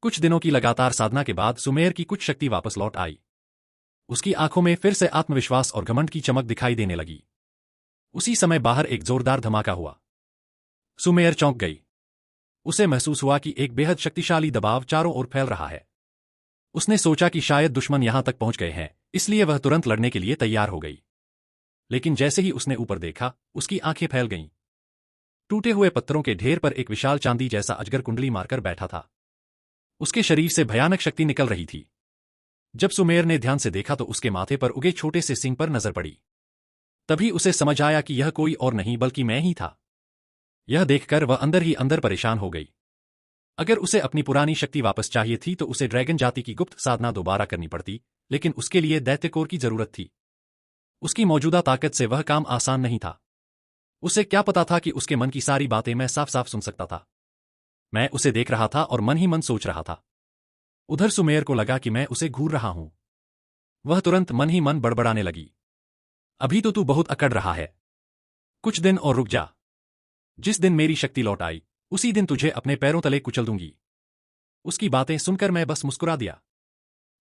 कुछ दिनों की लगातार साधना के बाद सुमेर की कुछ शक्ति वापस लौट आई। उसकी आंखों में फिर से आत्मविश्वास और घमंड की चमक दिखाई देने लगी। उसी समय बाहर एक जोरदार धमाका हुआ। सुमेर चौंक गई। उसे महसूस हुआ कि एक बेहद शक्तिशाली दबाव चारों ओर फैल रहा है। उसने सोचा कि शायद दुश्मन यहां तक पहुंच गए हैं, इसलिए वह तुरंत लड़ने के लिए तैयार हो गई। लेकिन जैसे ही उसने ऊपर देखा, उसकी आंखें फैल गईं। टूटे हुए पत्थरों के ढेर पर एक विशाल चांदी जैसा अजगर कुंडली मारकर बैठा था। उसके शरीर से भयानक शक्ति निकल रही थी। जब सुमेर ने ध्यान से देखा तो उसके माथे पर उगे छोटे से सिंग पर नजर पड़ी। तभी उसे समझ आया कि यह कोई और नहीं बल्कि मैं ही था। यह देखकर वह अंदर ही अंदर परेशान हो गई। अगर उसे अपनी पुरानी शक्ति वापस चाहिए थी तो उसे ड्रैगन जाति की गुप्त साधना दोबारा करनी पड़ती, लेकिन उसके लिए दैत्य कोर की जरूरत थी। उसकी मौजूदा ताकत से वह काम आसान नहीं था। उसे क्या पता था कि उसके मन की सारी बातें मैं साफ साफ सुन सकता था। मैं उसे देख रहा था और मन ही मन सोच रहा था। उधर सुमेर को लगा कि मैं उसे घूर रहा हूं। वह तुरंत मन ही मन बड़बड़ाने लगी। अभी तो तू बहुत अकड़ रहा है। कुछ दिन और रुक जा। जिस दिन मेरी शक्ति लौट आई, उसी दिन तुझे अपने पैरों तले कुचल दूंगी। उसकी बातें सुनकर मैं बस मुस्कुरा दिया।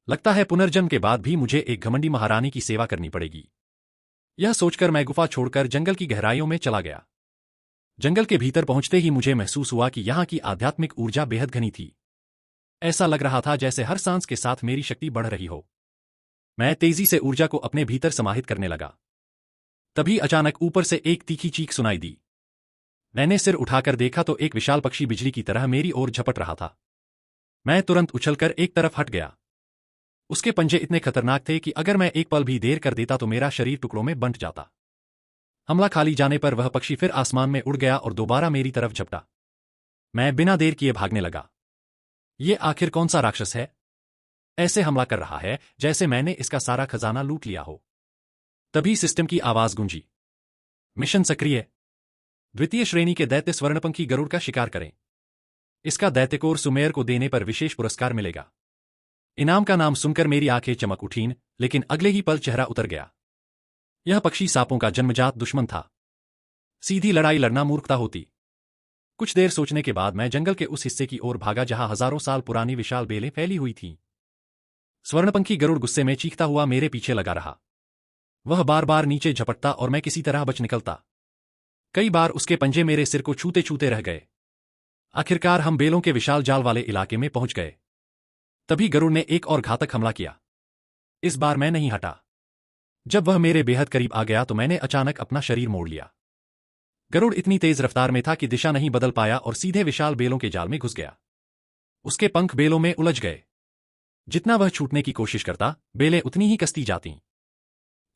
लगता है पुनर्जन्म के बाद भी मुझे एक घमंडी महारानी की सेवा करनी पड़ेगी। यह सोचकर मैं गुफा छोड़कर जंगल की गहराइयों में चला गया। जंगल के भीतर पहुंचते ही मुझे महसूस हुआ कि यहां की आध्यात्मिक ऊर्जा बेहद घनी थी। ऐसा लग रहा था जैसे हर सांस के साथ मेरी शक्ति बढ़ रही हो। मैं तेजी से ऊर्जा को अपने भीतर समाहित करने लगा। तभी अचानक ऊपर से एक तीखी चीख सुनाई दी। मैंने सिर उठाकर देखा तो एक विशाल पक्षी बिजली की तरह मेरी ओर झपट रहा था। मैं तुरंत उछलकर एक तरफ हट गया। उसके पंजे इतने खतरनाक थे कि अगर मैं एक पल भी देर कर देता तो मेरा शरीर टुकड़ों में बंट जाता। हमला खाली जाने पर वह पक्षी फिर आसमान में उड़ गया और दोबारा मेरी तरफ झपटा। मैं बिना देर किए भागने लगा। ये आखिर कौन सा राक्षस है? ऐसे हमला कर रहा है जैसे मैंने इसका सारा खजाना लूट लिया हो। तभी सिस्टम की आवाज गूंजी। मिशन सक्रिय। द्वितीय श्रेणी के दैत्य स्वर्णपंखी गरुड़ का शिकार करें। इसका दैत्यकोर सुमेर को देने पर विशेष पुरस्कार मिलेगा। इनाम का नाम सुनकर मेरी आंखें चमक उठीं, लेकिन अगले ही पल चेहरा उतर गया। यह पक्षी सांपों का जन्मजात दुश्मन था। सीधी लड़ाई लड़ना मूर्खता होती। कुछ देर सोचने के बाद मैं जंगल के उस हिस्से की ओर भागा जहां हजारों साल पुरानी विशाल बेलें फैली हुई थीं। स्वर्णपंखी गरुड़ गुस्से में चीखता हुआ मेरे पीछे लगा रहा। वह बार बार नीचे झपटता और मैं किसी तरह बच निकलता। कई बार उसके पंजे मेरे सिर को छूते छूते रह गए। आखिरकार हम बेलों के विशाल जाल वाले इलाके में पहुंच गए। तभी गरुड़ ने एक और घातक हमला किया। इस बार मैं नहीं हटा। जब वह मेरे बेहद करीब आ गया तो मैंने अचानक अपना शरीर मोड़ लिया। गरुड़ इतनी तेज रफ्तार में था कि दिशा नहीं बदल पाया और सीधे विशाल बेलों के जाल में घुस गया। उसके पंख बेलों में उलझ गए। जितना वह छूटने की कोशिश करता, बेलें उतनी ही कसती जातीं।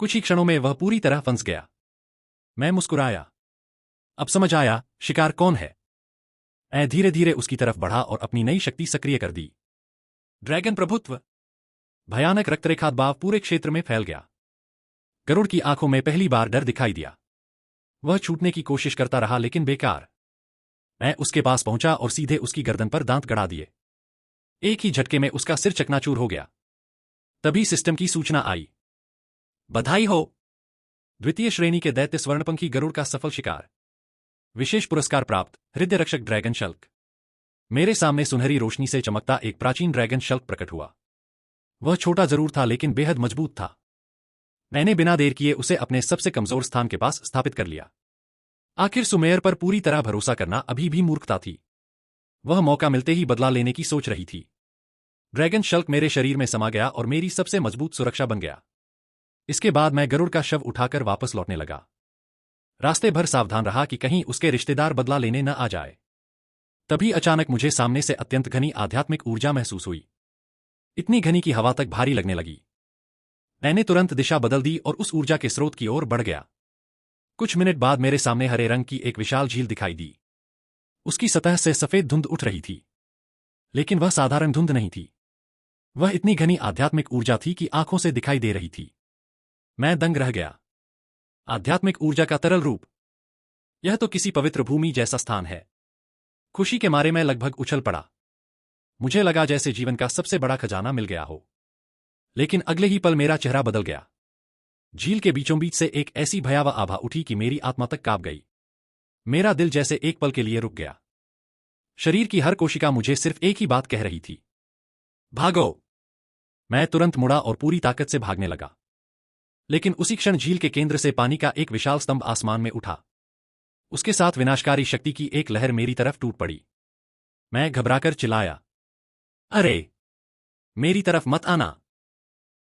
कुछ ही क्षणों में वह पूरी तरह फंस गया। मैं मुस्कुराया। अब समझ आया शिकार कौन है। मैं धीरे धीरे उसकी तरफ बढ़ा और अपनी नई शक्ति सक्रिय कर दी। ड्रैगन प्रभुत्व। भयानक रक्तरेखा दबाव पूरे क्षेत्र में फैल गया। गरुड़ की आंखों में पहली बार डर दिखाई दिया। वह छूटने की कोशिश करता रहा लेकिन बेकार। मैं उसके पास पहुंचा और सीधे उसकी गर्दन पर दांत गड़ा दिए। एक ही झटके में उसका सिर चकनाचूर हो गया। तभी सिस्टम की सूचना आई। बधाई हो, द्वितीय श्रेणी के दैत्य स्वर्णपंखी गरुड़ का सफल शिकार। विशेष पुरस्कार प्राप्त, हृदय रक्षक ड्रैगन शल्क। मेरे सामने सुनहरी रोशनी से चमकता एक प्राचीन ड्रैगन शल्क प्रकट हुआ। वह छोटा जरूर था लेकिन बेहद मजबूत था। मैंने बिना देर किए उसे अपने सबसे कमजोर स्थान के पास स्थापित कर लिया। आखिर सुमेर पर पूरी तरह भरोसा करना अभी भी मूर्खता थी। वह मौका मिलते ही बदला लेने की सोच रही थी। ड्रैगन शल्क मेरे शरीर में समा गया और मेरी सबसे मजबूत सुरक्षा बन गया। इसके बाद मैं गरुड़ का शव उठाकर वापस लौटने लगा। रास्ते भर सावधान रहा कि कहीं उसके रिश्तेदार बदला लेने न आ जाए। तभी अचानक मुझे सामने से अत्यंत घनी आध्यात्मिक ऊर्जा महसूस हुई। इतनी घनी कि हवा तक भारी लगने लगी। मैंने तुरंत दिशा बदल दी और उस ऊर्जा के स्रोत की ओर बढ़ गया। कुछ मिनट बाद मेरे सामने हरे रंग की एक विशाल झील दिखाई दी। उसकी सतह से सफेद धुंध उठ रही थी। लेकिन वह साधारण धुंध नहीं थी। वह इतनी घनी आध्यात्मिक ऊर्जा थी कि आंखों से दिखाई दे रही थी। मैं दंग रह गया। आध्यात्मिक ऊर्जा का तरल रूप। यह तो किसी पवित्र भूमि जैसा स्थान है। खुशी के मारे मैं लगभग उछल पड़ा। मुझे लगा जैसे जीवन का सबसे बड़ा खजाना मिल गया हो। लेकिन अगले ही पल मेरा चेहरा बदल गया। झील के बीचों बीच से एक ऐसी भयावह आभा उठी कि मेरी आत्मा तक कांप गई। मेरा दिल जैसे एक पल के लिए रुक गया। शरीर की हर कोशिका मुझे सिर्फ एक ही बात कह रही थी, भागो! मैं तुरंत मुड़ा और पूरी ताकत से भागने लगा। लेकिन उसी क्षण झील के केंद्र से पानी का एक विशाल स्तंभ आसमान में उठा। उसके साथ विनाशकारी शक्ति की एक लहर मेरी तरफ टूट पड़ी। मैं घबराकर चिल्लाया, अरे! मेरी तरफ मत आना!